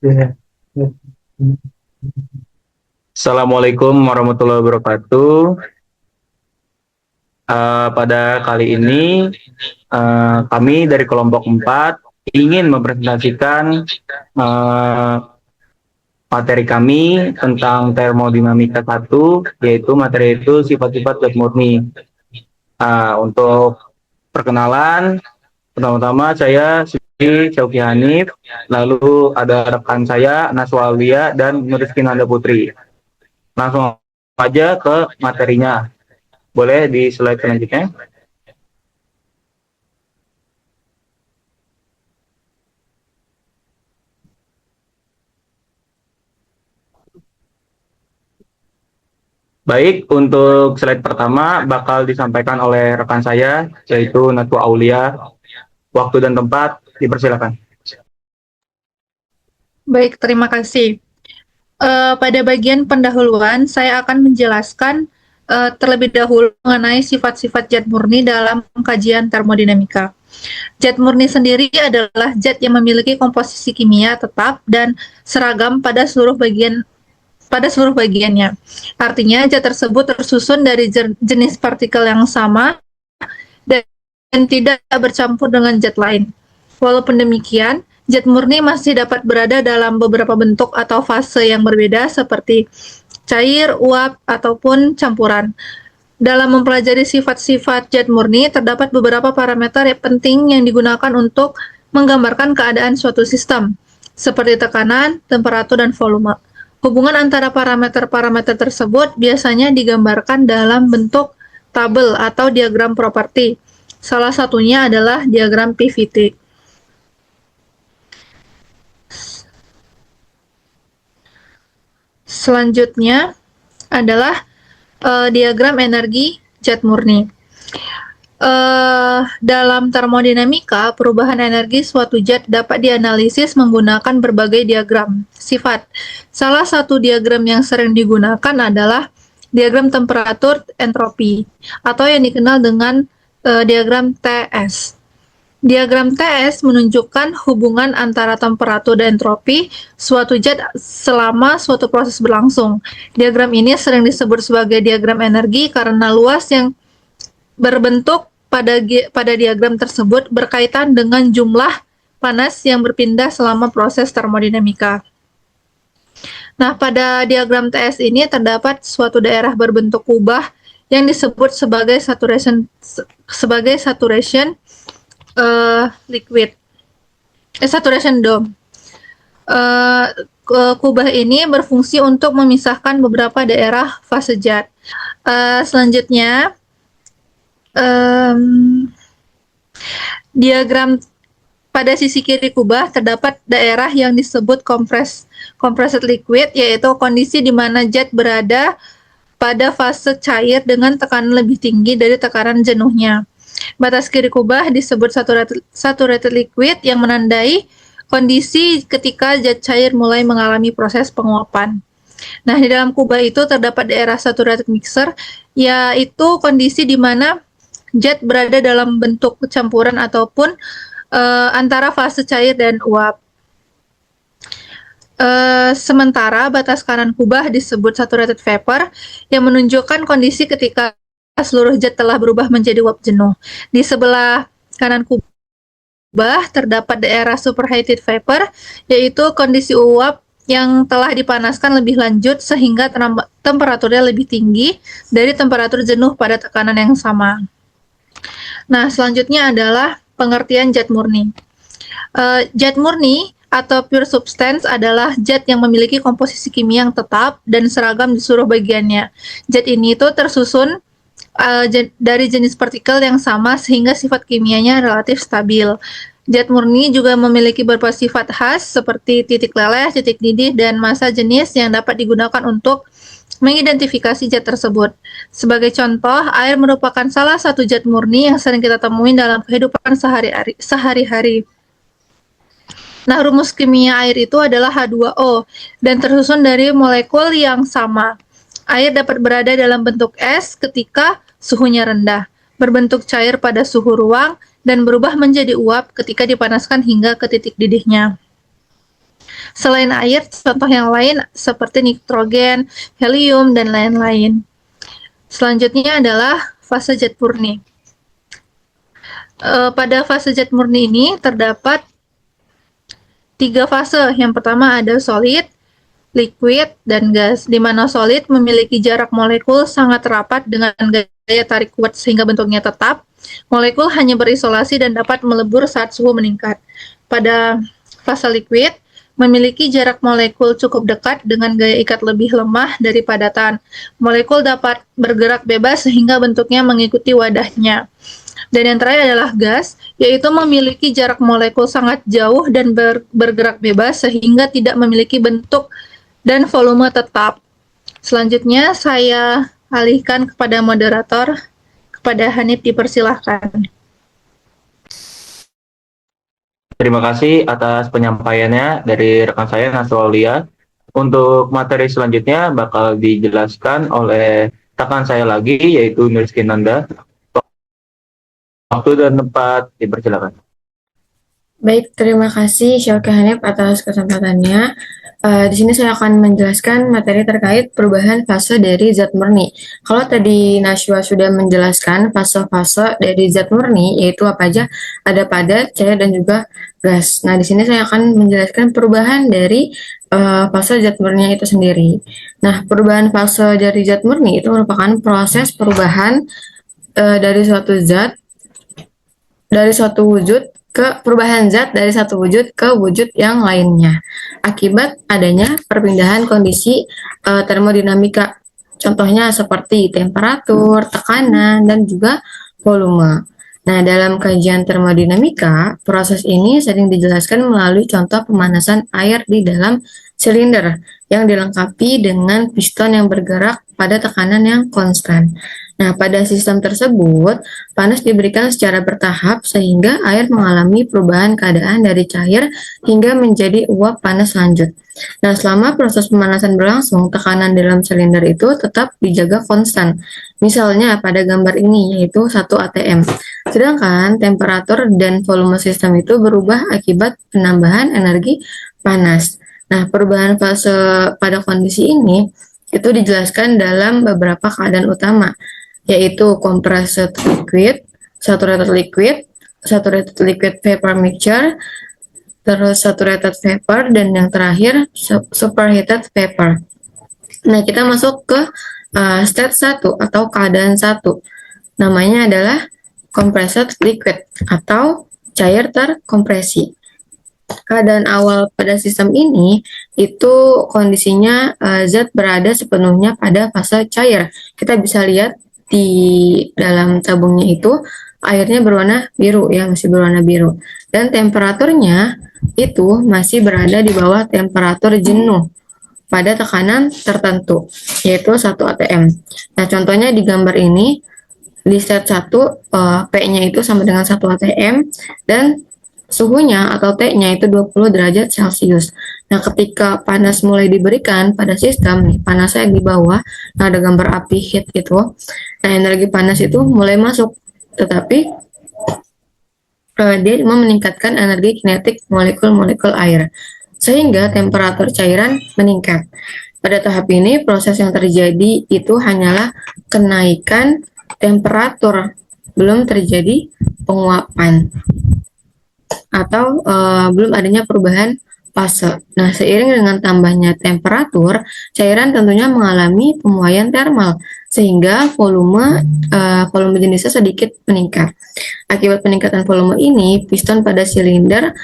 Iya. Assalamualaikum warahmatullahi wabarakatuh. Pada kali ini kami dari kelompok 4 ingin mempresentasikan eh, materi kami tentang termodinamika satu, yaitu materi itu sifat-sifat zat murni. Untuk perkenalan, pertama-tama saya Suci Syauki Hanif, lalu ada rekan saya Naswa Aulia dan Nuriskin Nanda Putri. Langsung aja ke materinya. Boleh di slide selanjutnya. Baik, untuk slide pertama bakal disampaikan oleh rekan saya, yaitu Natwa Aulia. Waktu dan tempat, dipersilakan. Baik, terima kasih. Pada bagian pendahuluan, saya akan menjelaskan terlebih dahulu mengenai sifat-sifat zat murni dalam kajian termodinamika. Zat murni sendiri adalah zat yang memiliki komposisi kimia tetap dan seragam pada seluruh bagiannya. Artinya, zat tersebut tersusun dari jenis partikel yang sama dan tidak bercampur dengan zat lain. Walaupun demikian, zat murni masih dapat berada dalam beberapa bentuk atau fase yang berbeda seperti cair, uap, ataupun campuran. Dalam mempelajari sifat-sifat zat murni, terdapat beberapa parameter yang penting yang digunakan untuk menggambarkan keadaan suatu sistem, seperti tekanan, temperatur, dan volume. Hubungan antara parameter-parameter tersebut biasanya digambarkan dalam bentuk tabel atau diagram properti. Salah satunya adalah diagram PVT. Selanjutnya adalah diagram energi zat murni. Dalam termodinamika, perubahan energi suatu zat dapat dianalisis menggunakan berbagai diagram sifat. Salah satu diagram yang sering digunakan adalah diagram temperatur entropi atau yang dikenal dengan diagram TS. Diagram TS menunjukkan hubungan antara temperatur dan entropi suatu zat selama suatu proses berlangsung. Diagram ini sering disebut sebagai diagram energi karena luas yang berbentuk pada diagram tersebut berkaitan dengan jumlah panas yang berpindah selama proses termodinamika. Nah, pada diagram TS ini terdapat suatu daerah berbentuk kubah yang disebut sebagai saturation liquid, saturation dome. Kubah ini berfungsi untuk memisahkan beberapa daerah fase zat. Selanjutnya, diagram pada sisi kiri kubah terdapat daerah yang disebut compressed liquid, yaitu kondisi di mana zat berada pada fase cair dengan tekanan lebih tinggi dari tekanan jenuhnya. Batas kiri kubah disebut saturated liquid yang menandai kondisi ketika zat cair mulai mengalami proses penguapan. Nah, di dalam kubah itu terdapat daerah saturated mixer, yaitu kondisi di mana zat berada dalam bentuk campuran ataupun antara fase cair dan uap. Sementara batas kanan kubah disebut saturated vapor yang menunjukkan kondisi ketika seluruh zat telah berubah menjadi uap jenuh. Di sebelah kanan kubah terdapat daerah superheated vapor, yaitu kondisi uap yang telah dipanaskan lebih lanjut sehingga temperaturnya lebih tinggi dari temperatur jenuh pada tekanan yang sama. Nah, selanjutnya adalah pengertian zat murni. Zat murni atau pure substance adalah zat yang memiliki komposisi kimia yang tetap dan seragam di seluruh bagiannya. Zat ini itu tersusun dari jenis partikel yang sama sehingga sifat kimianya relatif stabil. Zat murni juga memiliki beberapa sifat khas seperti titik leleh, titik didih, dan massa jenis yang dapat digunakan untuk mengidentifikasi zat tersebut. Sebagai contoh, air merupakan salah satu zat murni yang sering kita temui dalam kehidupan sehari-hari. Nah, rumus kimia air itu adalah H2O dan tersusun dari molekul yang sama. Air dapat berada dalam bentuk es ketika suhunya rendah, berbentuk cair pada suhu ruang, dan berubah menjadi uap ketika dipanaskan hingga ke titik didihnya. Selain air, contoh yang lain seperti nitrogen, helium, dan lain-lain. Selanjutnya adalah fase zat murni. Pada fase zat murni ini terdapat 3 fase. Yang pertama ada solid, liquid, dan gas, di mana solid memiliki jarak molekul sangat rapat dengan gaya tarik kuat sehingga bentuknya tetap. Molekul hanya berisolasi dan dapat melebur saat suhu meningkat. Pada fase liquid, memiliki jarak molekul cukup dekat dengan gaya ikat lebih lemah dari padatan. Molekul dapat bergerak bebas sehingga bentuknya mengikuti wadahnya. Dan yang terakhir adalah gas, yaitu memiliki jarak molekul sangat jauh dan bergerak bebas sehingga tidak memiliki bentuk dan volume tetap. Selanjutnya saya alihkan kepada moderator, kepada Hanif, dipersilahkan. Terima kasih atas penyampaiannya dari rekan saya Nasrullia. Untuk materi selanjutnya bakal dijelaskan oleh rekan saya lagi yaitu Nurski Nanda. Waktu dan tempat dipersilakan. Baik, terima kasih Syauki Hanif atas kesempatannya. Di sini saya akan menjelaskan materi terkait perubahan fase dari zat murni. Kalau tadi Nashwa sudah menjelaskan fase-fase dari zat murni, yaitu apa aja, ada padat, cair, dan juga gas. Nah, di sini saya akan menjelaskan perubahan dari fase zat murni itu sendiri. Nah, perubahan fase dari zat murni itu merupakan proses perubahan dari suatu zat, dari suatu wujud ke perubahan zat dari satu wujud ke wujud yang lainnya akibat adanya perpindahan kondisi termodinamika. Contohnya seperti temperatur, tekanan, dan juga volume. Nah, dalam kajian termodinamika, proses ini sering dijelaskan melalui contoh pemanasan air di dalam silinder yang dilengkapi dengan piston yang bergerak pada tekanan yang konstan. Nah, pada sistem tersebut, panas diberikan secara bertahap sehingga air mengalami perubahan keadaan dari cair hingga menjadi uap panas lanjut. Nah, selama proses pemanasan berlangsung, tekanan dalam silinder itu tetap dijaga konstan. Misalnya pada gambar ini yaitu 1 atm. Sedangkan temperatur dan volume sistem itu berubah akibat penambahan energi panas. Nah, perubahan fase pada kondisi ini itu dijelaskan dalam beberapa keadaan utama, yaitu compressed liquid, saturated liquid vapor mixture, terus saturated vapor, dan yang terakhir superheated vapor. Nah, kita masuk ke state 1 atau keadaan 1. Namanya adalah compressed liquid atau cair terkompresi. Keadaan awal pada sistem ini itu kondisinya zat berada sepenuhnya pada fase cair. Kita bisa lihat di dalam tabungnya itu airnya berwarna biru, ya, masih berwarna biru, dan temperaturnya itu masih berada di bawah temperatur jenuh pada tekanan tertentu, yaitu 1 atm. Nah, contohnya di gambar ini di state 1 P-nya itu sama dengan 1 atm dan suhunya atau T-nya itu 20 derajat Celcius. Nah, ketika panas mulai diberikan pada sistem, nih, panasnya di bawah, nah ada gambar api heat gitu. Nah, energi panas itu mulai masuk, tetapi dia cuma meningkatkan energi kinetik molekul-molekul air, sehingga temperatur cairan meningkat. Pada tahap ini, proses yang terjadi itu hanyalah kenaikan temperatur, belum terjadi penguapan atau belum adanya perubahan fase. Nah, seiring dengan tambahnya temperatur, cairan tentunya mengalami pemuaian termal sehingga volume jenisnya sedikit meningkat. Akibat peningkatan volume ini, piston pada silinder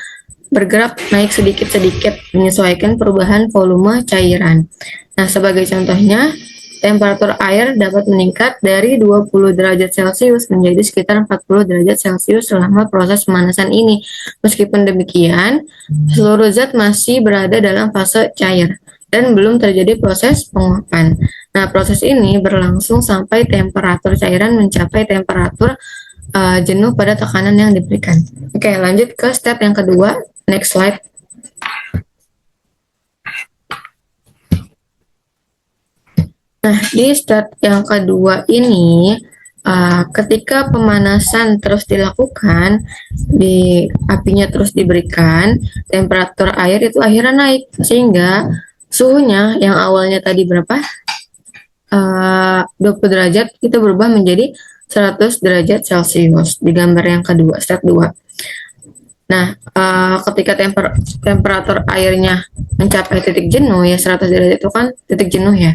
bergerak naik sedikit-sedikit menyesuaikan perubahan volume cairan. Nah, sebagai contohnya, temperatur air dapat meningkat dari 20 derajat Celcius menjadi sekitar 40 derajat Celcius selama proses pemanasan ini. Meskipun demikian, seluruh zat masih berada dalam fase cair dan belum terjadi proses penguapan. Nah, proses ini berlangsung sampai temperatur cairan mencapai temperatur jenuh pada tekanan yang diberikan. Oke, lanjut ke step yang kedua. Next slide. Nah, di step yang kedua ini ketika pemanasan terus dilakukan, apinya terus diberikan, temperatur air itu akhirnya naik, sehingga suhunya yang awalnya tadi berapa? 20 derajat itu berubah menjadi 100 derajat Celcius di gambar yang kedua, step 2. Nah, ketika temperatur airnya mencapai titik jenuh, ya 100 derajat itu kan titik jenuh ya.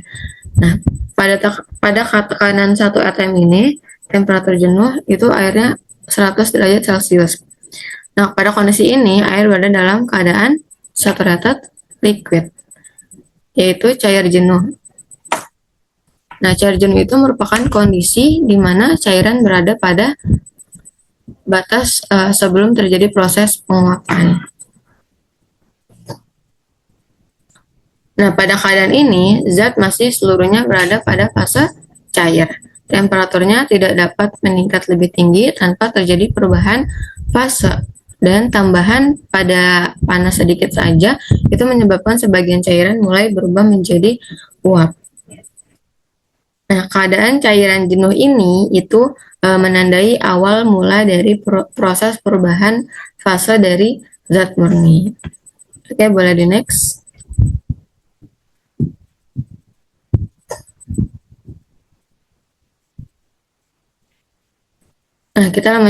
Nah, pada tekanan 1 atm ini, temperatur jenuh itu airnya 100 derajat Celcius. Nah, pada kondisi ini, air berada dalam keadaan saturated liquid, yaitu cair jenuh. Nah, cair jenuh itu merupakan kondisi di mana cairan berada pada batas sebelum terjadi proses penguapan. Nah, pada keadaan ini, zat masih seluruhnya berada pada fase cair. Temperaturnya tidak dapat meningkat lebih tinggi tanpa terjadi perubahan fase. Dan tambahan pada panas sedikit saja, itu menyebabkan sebagian cairan mulai berubah menjadi uap. Nah, keadaan cairan jenuh ini itu menandai awal mula dari proses perubahan fase dari zat murni. Oke, boleh di next. Nah, kita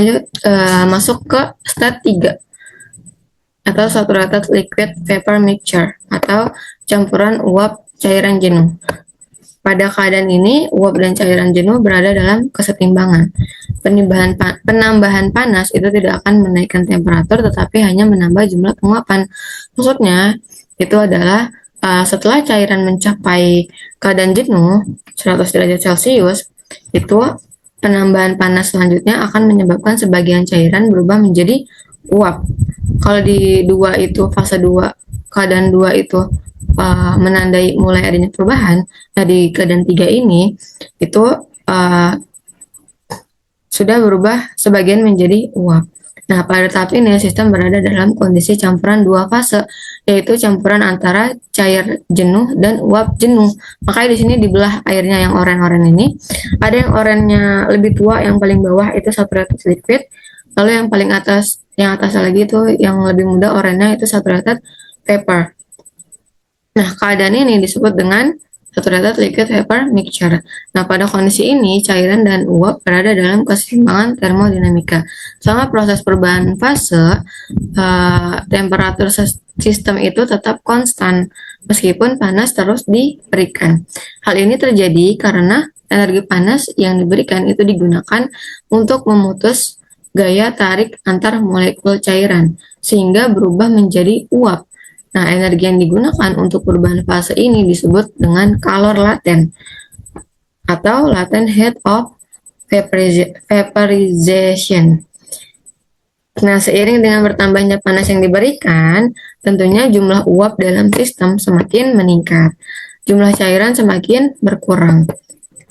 masuk ke step 3 atau saturated liquid vapor mixture atau campuran uap cairan jenuh. Pada keadaan ini, uap dan cairan jenuh berada dalam kesetimbangan. Penambahan panas itu tidak akan menaikkan temperatur, tetapi hanya menambah jumlah penguapan. Maksudnya, itu adalah setelah cairan mencapai keadaan jenuh, 100 derajat Celcius, itu penambahan panas selanjutnya akan menyebabkan sebagian cairan berubah menjadi uap. Kalau di fase 2, keadaan 2 itu menandai mulai adanya perubahan. Nah, di keadaan 3 ini itu sudah berubah sebagian menjadi uap. Nah, pada tahap ini sistem berada dalam kondisi campuran 2 fase, yaitu campuran antara cair jenuh dan uap jenuh. Makanya di sini dibelah airnya yang oranye-oranye ini. Ada yang oranye lebih tua, yang paling bawah itu saturated liquid, lalu yang paling atas, yang atas lagi itu yang lebih muda oranye itu saturated vapor. Nah, keadaan ini disebut dengan saturated liquid vapor mixture. Nah, pada kondisi ini, cairan dan uap berada dalam keseimbangan termodinamika. Selama proses perubahan fase, temperatur sistem itu tetap konstan, meskipun panas terus diberikan. Hal ini terjadi karena energi panas yang diberikan itu digunakan untuk memutus gaya tarik antar molekul cairan, sehingga berubah menjadi uap. Nah, energi yang digunakan untuk perubahan fase ini disebut dengan calor laten atau latent heat of vaporization. Nah, seiring dengan bertambahnya panas yang diberikan, tentunya jumlah uap dalam sistem semakin meningkat. Jumlah cairan semakin berkurang.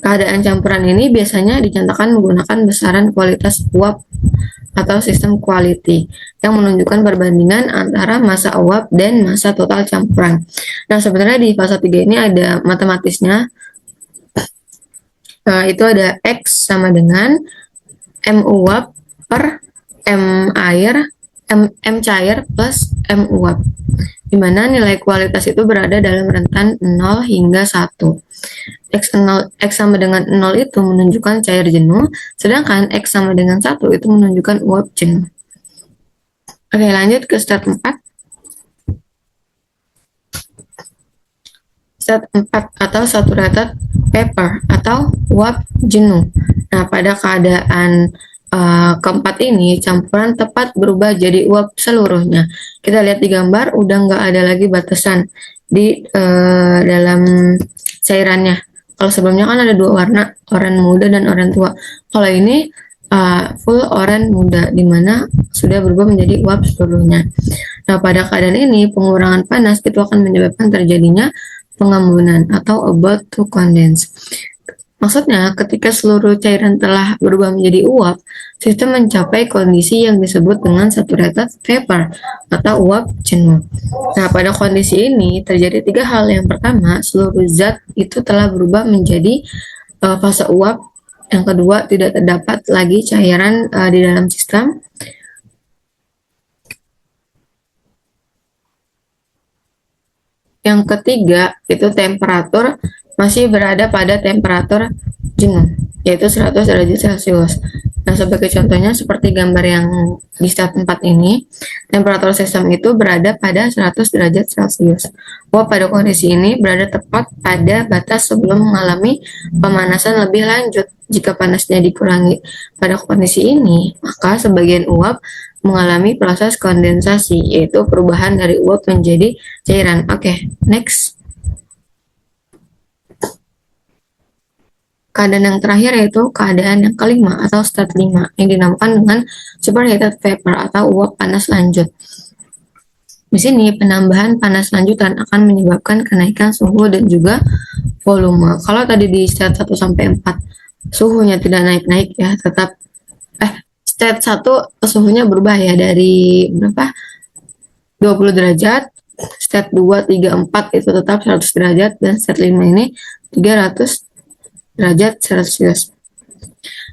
Keadaan campuran ini biasanya dicontohkan menggunakan besaran kualitas uap atau sistem quality yang menunjukkan perbandingan antara massa uap dan massa total campuran. Nah, sebenarnya di fase 3 ini ada matematisnya. Itu ada X sama dengan M uap per M cair plus M uap, di mana nilai kualitas itu berada dalam rentan 0 hingga 1. X sama dengan 0 itu menunjukkan cair jenuh, sedangkan X sama dengan 1 itu menunjukkan uap jenuh. Oke, lanjut ke step 4. Step 4 atau saturated vapor atau uap jenuh. Nah, pada keadaan keempat ini, campuran tepat berubah jadi uap seluruhnya. Kita lihat di gambar, udah nggak ada lagi batasan di dalam cairannya. Kalau sebelumnya kan ada 2 warna, oranye muda dan oranye tua. Kalau ini full oranye muda, di mana sudah berubah menjadi uap seluruhnya. Nah, pada keadaan ini, pengurangan panas itu akan menyebabkan terjadinya pengembunan atau about to condense. Maksudnya, ketika seluruh cairan telah berubah menjadi uap, sistem mencapai kondisi yang disebut dengan saturated vapor atau uap jenuh. Nah, pada kondisi ini terjadi 3 hal. Yang pertama, seluruh zat itu telah berubah menjadi fase uap Yang kedua, tidak terdapat lagi cairan di dalam sistem. Yang ketiga, itu temperatur masih berada pada temperatur jenuh, yaitu 100 derajat Celcius. Nah, sebagai contohnya seperti gambar yang di step 4 ini, temperatur sistem itu berada pada 100 derajat Celcius. Uap pada kondisi ini berada tepat pada batas sebelum mengalami pemanasan lebih lanjut. Jika panasnya dikurangi pada kondisi ini, maka sebagian uap mengalami proses kondensasi, yaitu perubahan dari uap menjadi cairan. Oke, next. Keadaan yang terakhir yaitu keadaan yang kelima atau state 5 yang dinamakan dengan superheated vapor atau uap panas lanjut. Di sini penambahan panas lanjutan akan menyebabkan kenaikan suhu dan juga volume. Kalau tadi di state 1 sampai 4 suhunya tidak naik-naik ya, tetap state 1 suhunya berubah ya dari berapa? 20 derajat, state 2, 3, 4 itu tetap 100 derajat, dan state 5 ini 300 derajat Celcius.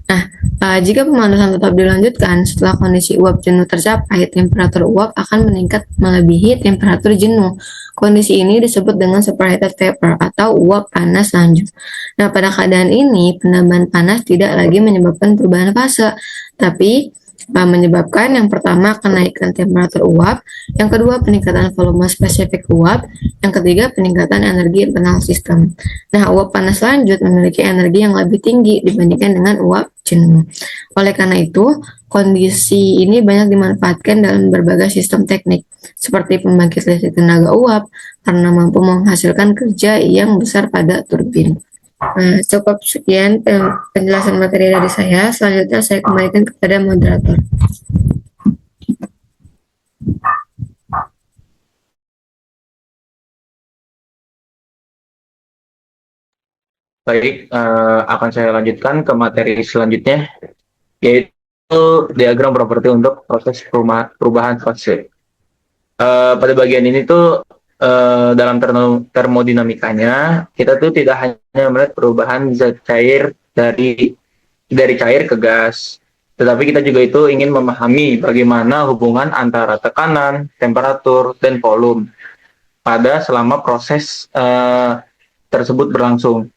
Nah, jika pemanasan tetap dilanjutkan setelah kondisi uap jenuh tercapai, temperatur uap akan meningkat melebihi temperatur jenuh. Kondisi ini disebut dengan superheated vapor atau uap panas lanjut. Nah, pada keadaan ini, penambahan panas tidak lagi menyebabkan perubahan fase, tapi menyebabkan yang pertama kenaikan temperatur uap, yang kedua peningkatan volume spesifik uap, yang ketiga peningkatan energi internal sistem. Nah, uap panas lanjut memiliki energi yang lebih tinggi dibandingkan dengan uap jenuh. Oleh karena itu, kondisi ini banyak dimanfaatkan dalam berbagai sistem teknik, seperti pembangkit listrik tenaga uap, karena mampu menghasilkan kerja yang besar pada turbin. Nah, cukup sekian penjelasan materi dari saya. Selanjutnya saya kembalikan kepada moderator. Baik, akan saya lanjutkan ke materi selanjutnya, yaitu diagram properti untuk proses perubahan fase. Pada bagian ini tuh dalam termodinamikanya, kita tuh tidak hanya melihat perubahan zat cair dari cair ke gas, tetapi kita juga itu ingin memahami bagaimana hubungan antara tekanan, temperatur, dan volume pada selama proses tersebut berlangsung.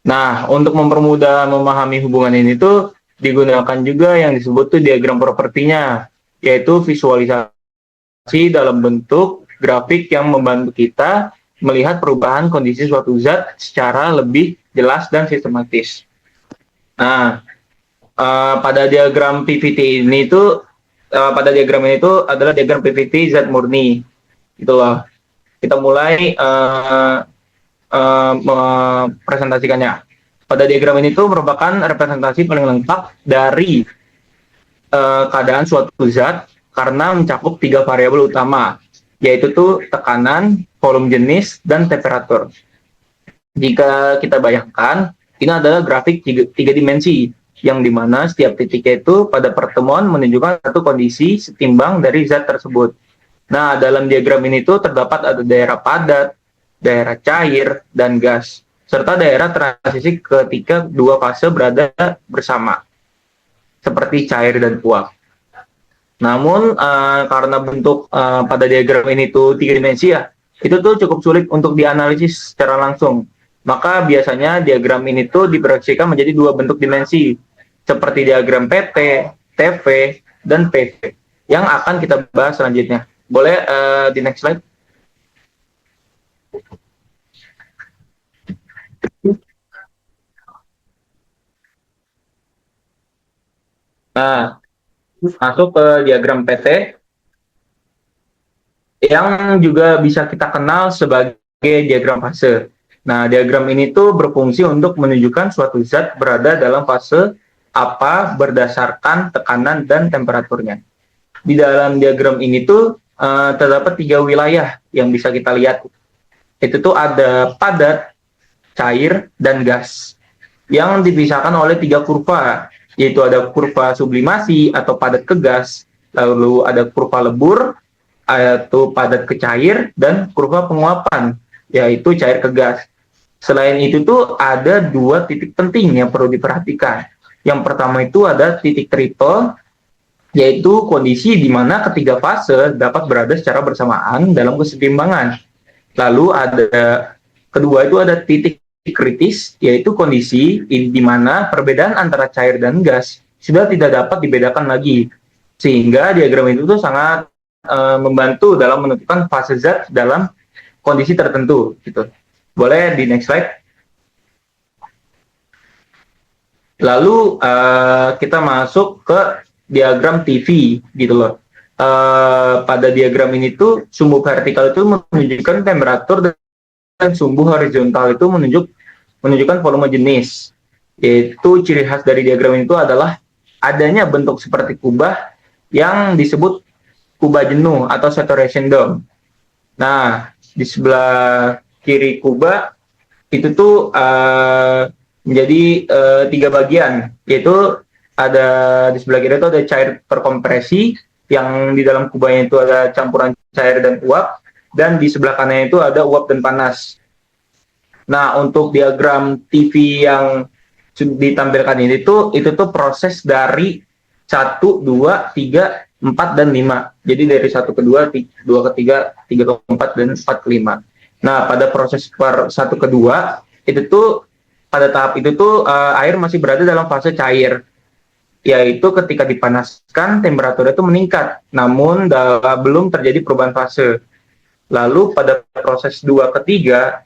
Nah, untuk mempermudah memahami hubungan ini tuh digunakan juga yang disebut tuh diagram propertinya, yaitu visualisasi dalam bentuk grafik yang membantu kita melihat perubahan kondisi suatu zat secara lebih jelas dan sistematis. Nah, pada diagram PVT ini tuh adalah diagram PVT zat murni. Itulah. Kita mulai presentasikannya. Pada diagram ini tuh merupakan representasi paling lengkap dari keadaan suatu zat karena mencakup 3 variabel utama, yaitu tuh tekanan, volume jenis, dan temperatur. Jika kita bayangkan, ini adalah grafik 3 dimensi, yang dimana setiap titiknya itu pada pertemuan menunjukkan satu kondisi setimbang dari zat tersebut. Nah, dalam diagram ini tuh terdapat ada daerah padat, daerah cair, dan gas, serta daerah transisi ketika dua fase berada bersama, seperti cair dan uap. Namun, karena bentuk pada diagram ini tuh 3 dimensi ya, itu tuh cukup sulit untuk dianalisis secara langsung. Maka biasanya diagram ini tuh diproyeksikan menjadi 2 bentuk dimensi, seperti diagram PT, TV, dan PV, yang akan kita bahas selanjutnya. Boleh di next slide? Nah, masuk ke diagram PT, yang juga bisa kita kenal sebagai diagram fase. Nah, diagram ini tuh berfungsi untuk menunjukkan suatu zat berada dalam fase apa berdasarkan tekanan dan temperaturnya. Di dalam diagram ini tuh terdapat 3 wilayah yang bisa kita lihat. Itu tuh ada padat, cair, dan gas, yang dipisahkan oleh 3 kurva, yaitu ada kurva sublimasi atau padat ke gas, lalu ada kurva lebur, yaitu padat ke cair, dan kurva penguapan, yaitu cair ke gas. Selain itu tuh ada dua titik penting yang perlu diperhatikan. Yang pertama itu ada titik triple, yaitu kondisi di mana ketiga fase dapat berada secara bersamaan dalam keseimbangan. Lalu ada kedua itu ada titik kritis, yaitu kondisi di mana perbedaan antara cair dan gas sudah tidak dapat dibedakan lagi. Sehingga diagram itu tuh sangat membantu dalam menentukan fase zat dalam kondisi tertentu gitu. Boleh di next slide. Lalu kita masuk ke diagram TV gitu loh. Pada diagram ini tuh sumbu vertikal itu menunjukkan temperatur dan sumbu horizontal itu menunjukkan volume jenis. Yaitu ciri khas dari diagram itu adalah adanya bentuk seperti kubah yang disebut kubah jenuh atau saturation dome. Nah, di sebelah kiri kubah itu tuh menjadi tiga bagian, yaitu ada di sebelah kiri itu ada cair terkompresi yang di dalam kubahnya itu ada campuran cair dan uap, dan di sebelah kanan itu ada uap dan panas. Nah, untuk diagram TV yang ditampilkan ini tuh itu tuh proses dari 1, 2, 3, 4, dan 5. Jadi dari 1 ke 2, 2 ke 3, 3 ke 4, dan 4 ke 5. Nah, pada proses per 1 ke 2 itu tuh pada tahap itu tuh air masih berada dalam fase cair, yaitu ketika dipanaskan temperaturnya itu meningkat, namun belum terjadi perubahan fase. Lalu pada proses 2 ke 3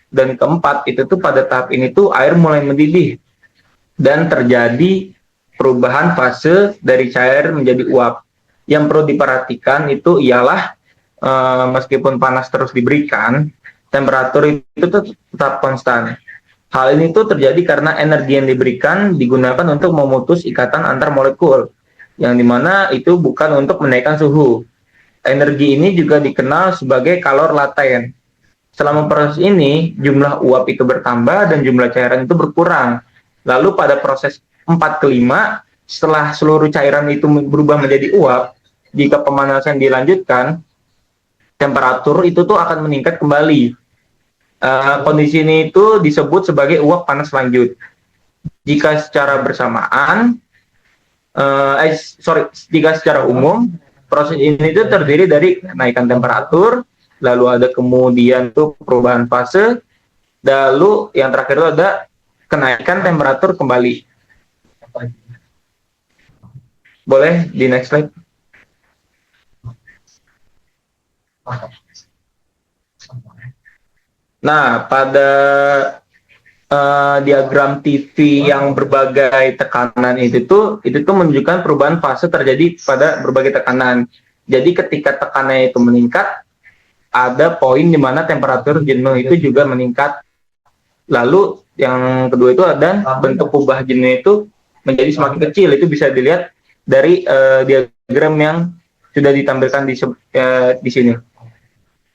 dan keempat itu tuh pada tahap ini tuh air mulai mendidih dan terjadi perubahan fase dari cair menjadi uap. Yang perlu diperhatikan itu ialah meskipun panas terus diberikan, temperatur itu tetap konstan. Hal ini tuh terjadi karena energi yang diberikan digunakan untuk memutus ikatan antar molekul, yang dimana itu bukan untuk menaikkan suhu. Energi ini juga dikenal sebagai kalor laten. Selama proses ini, jumlah uap itu bertambah dan jumlah cairan itu berkurang. Lalu pada proses 4 ke 5, setelah seluruh cairan itu berubah menjadi uap, jika pemanasan dilanjutkan, temperatur itu tuh akan meningkat kembali. Kondisi ini itu disebut sebagai uap panas lanjut. Jika secara bersamaan, jika secara umum, proses ini itu terdiri dari kenaikan temperatur, lalu ada kemudian tuh perubahan fase, lalu yang terakhir itu ada kenaikan temperatur kembali. Boleh di next slide. Nah, pada diagram TV yang berbagai tekanan itu tuh menunjukkan perubahan fase terjadi pada berbagai tekanan. Jadi ketika tekanannya itu meningkat, ada poin di mana temperatur jenuh itu juga meningkat. Lalu yang kedua itu ada bentuk kubah jenuh itu menjadi semakin kecil. Itu bisa dilihat dari diagram yang sudah ditampilkan di sini.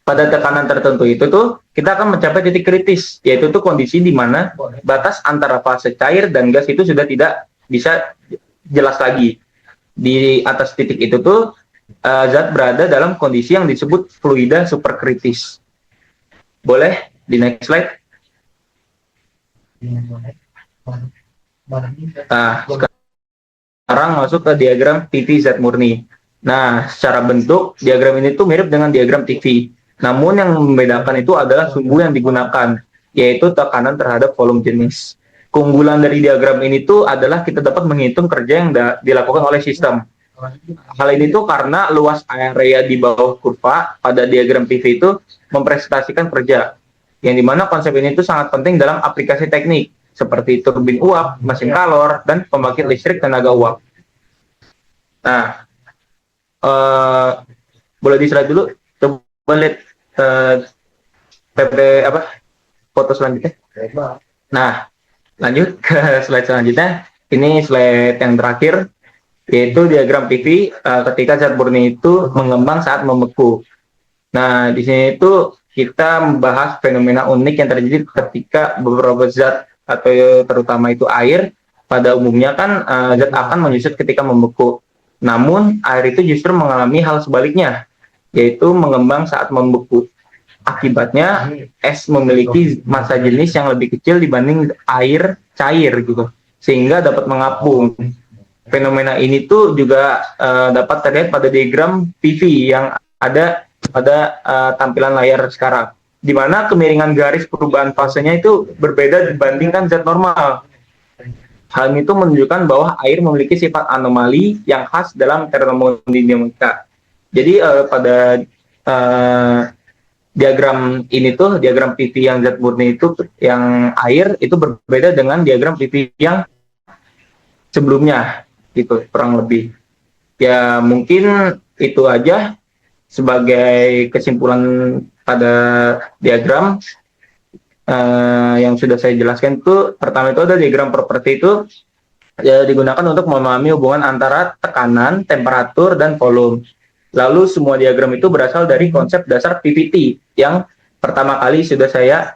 Pada tekanan tertentu itu tuh kita akan mencapai titik kritis, yaitu tuh kondisi di mana batas antara fase cair dan gas itu sudah tidak bisa jelas lagi. Di atas titik itu tuh zat berada dalam kondisi yang disebut fluida superkritis. Boleh di next slide. Nah, sekarang masuk ke diagram TV zat murni. Nah, secara bentuk diagram ini tuh mirip dengan diagram TV. Namun yang membedakan itu adalah sumbu yang digunakan, yaitu tekanan terhadap volume jenis. Keunggulan dari diagram ini tuh adalah kita dapat menghitung kerja yang dilakukan oleh sistem. Hal ini tuh karena luas area di bawah kurva pada diagram PV itu mempresentasikan kerja, yang dimana konsep ini tuh sangat penting dalam aplikasi teknik, seperti turbin uap, mesin kalor, dan pembangkit listrik tenaga uap. Nah, boleh di slide dulu, coba lihat foto selanjutnya. Nah, lanjut ke slide selanjutnya. Ini slide yang terakhir, yaitu diagram PV ketika zat murni itu mengembang saat membeku. Nah, di sini itu kita membahas fenomena unik yang terjadi ketika beberapa zat atau terutama itu air, pada umumnya kan zat akan menyusut ketika membeku. Namun air itu justru mengalami hal sebaliknya, yaitu mengembang saat membeku. Akibatnya es memiliki massa jenis yang lebih kecil dibanding air cair gitu, sehingga dapat mengapung. Fenomena ini tuh juga dapat terlihat pada diagram PV yang ada pada tampilan layar sekarang, di mana kemiringan garis perubahan fasenya itu berbeda dibandingkan zat normal. Hal itu menunjukkan bahwa air memiliki sifat anomali yang khas dalam termodinamika. Jadi pada diagram ini tuh, diagram PV yang zat murni itu, yang air itu berbeda dengan diagram PV yang sebelumnya, gitu kurang lebih. Ya mungkin itu aja sebagai kesimpulan pada diagram yang sudah saya jelaskan. Itu pertama itu ada diagram properti itu digunakan untuk memahami hubungan antara tekanan, temperatur, dan volume. Lalu semua diagram itu berasal dari konsep dasar PVT yang pertama kali sudah saya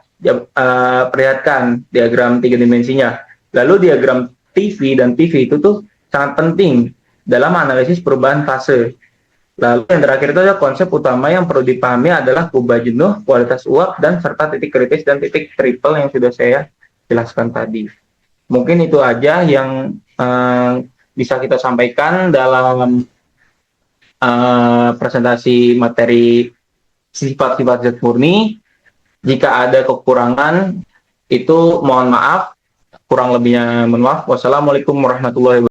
perlihatkan, diagram 3 dimensinya. Lalu diagram TV dan PV itu tuh sangat penting dalam analisis perubahan fase. Lalu yang terakhir itu adalah konsep utama yang perlu dipahami adalah kubah jenuh, kualitas uap, dan serta titik kritis dan titik triple yang sudah saya jelaskan tadi. Mungkin itu aja yang bisa kita sampaikan dalam presentasi materi sifat-sifat zat murni. Jika ada kekurangan itu mohon maaf, kurang lebihnya mohon maaf. Wassalamualaikum warahmatullahi wabarakatuh.